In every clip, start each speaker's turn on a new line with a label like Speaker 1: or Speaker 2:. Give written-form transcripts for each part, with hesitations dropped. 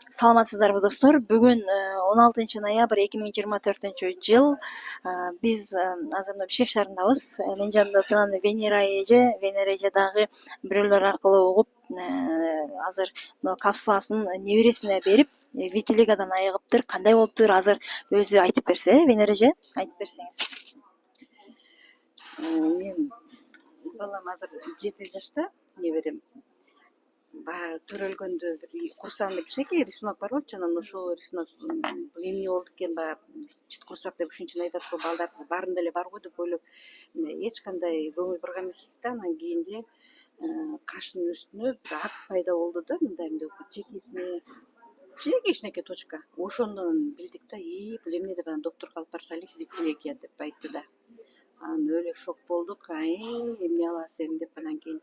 Speaker 1: Саламатсыздарбы достор? Бүгүн 16 ноябрь 2024 жыл. Биз азыр мына Бишкек шаарындабыз. Менин жанымда турган Венера эже дагы бирөөлөр аркылуу угуп, азыр мына капсуласын небересине берип, витилигадан айыгыптыр. Кандай болуптур? Азыр өзү айтып берсе, Венера эже, айтып берсеңиз.
Speaker 2: Мен балам азыр 7 жашта, неберем. Баягы төрөлгөндө бир курсагында кичинекей рисунок бар болчу, анан ошол рисунок бул эмне болду экен, баягы чыт курсак деп ушун үчүн айтат го, балдар баарында эле бар го деп ойлоп эч кандай көңүл бурган эмеспиз да. Анан кийин эле кашынын үстүнө бир ак пайда болду да, мындай чекесине кичинекей точка. Ошондон билдик да, бул эмне деп анан доктурга алып барсайлык, витилегия деп айтты да. Анан өлө шок болдук, эмне аласың деп. Анан кийин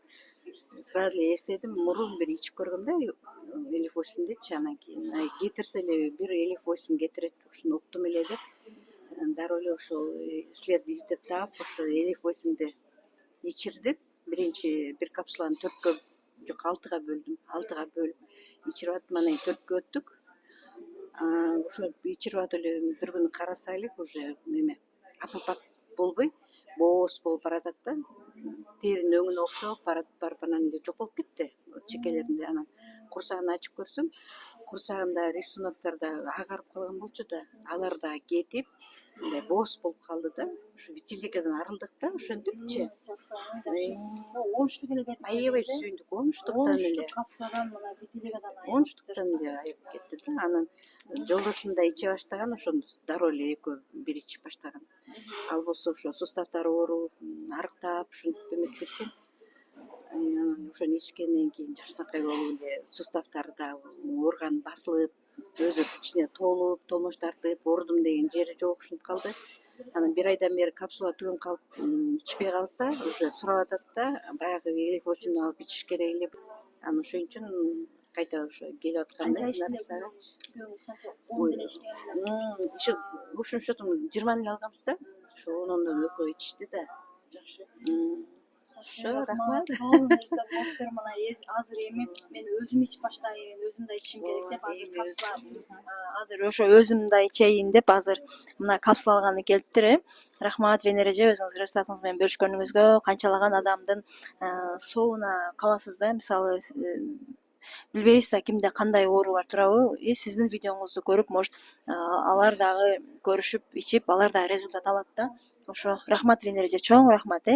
Speaker 2: сразу эле эстедим, мурун бир ичип көргөм да, элек 8дечи. Анан кийин кетирсе эле бир элек 8 кетирет, ушуну уктум эле деп дароо эле ошол силерди издеп таап, ошо элек 8ди ичирдим. Биринчи бир капсуланы 4кө, жок 6га бөлдүм. 6га бөлүп ичирип аттым, анан 4кө өттүк. Ошо ичирип атып эле бир күнү карасайлык, уже неме апапат болбой, бооз болуп баратат да. Теринин өңүнө окшоп барып анан эле жок болуп кетти чекелеринде. Анан курсагын ачып көрсөм, курсагында рисуноктор да агарып калган болчу да, алар да кетип, мындай бооз болуп калды да. Ушу витилигадан арылдык да, ошентипчи.
Speaker 1: 10 штук эле берип
Speaker 2: Аябай сүйүндүк, 10 штуктан эле.
Speaker 1: Капсуладан мына витилигадан
Speaker 2: 10 штуктан эле айып кетти да. Анан жолдошум да иче баштаган, ошондо дароо эле экөө бир ичип баштаган. Ал болсо ошо суставтары ооруп, арыктап, ушинтип эметип кеткен. Анан ошону ичкенден кийин жакшынакай болуп эле суставтары да орган басылып, өзү ичине толмош тартып, оорудум деген жери жок, ушинтип калды. Анан бир айдан бери капсула түгөнүп калып, ичпей калса, уже сурап атат да, баягы элек 8 алып ичиш керек эле. Анан ошон үчүн кайта ошо келип атканда
Speaker 1: күйөөңүз канча 10 деле иштеген?
Speaker 2: Ушун счетун 20 эле алганбыз да. Ошо 10-ондон экөө ичишти да.
Speaker 1: Жакшы.
Speaker 2: Жакшы, рахмат.
Speaker 1: Доктор мына азыр эми мен өзүм ичип баштайын, өзүм да ичишим керек деп азыр капсула, азыр ошо өзүм да ичейин деп азыр мына капсула алганы келиптир. Рахмат Венера эже, өзүңүз результатыңыз менен бөлүшкөнүңүзгө. Канчалаган адамдын соонуна каласыз да, мисалы билбейбиз да кимде кандай оору бар, туурабы? Сиздин видеоңузду көрүп, может, алар дагы көрүшүп, ичип, алар дагы результат алат да. Ошо рахмат Венера эже, чоң рахмат.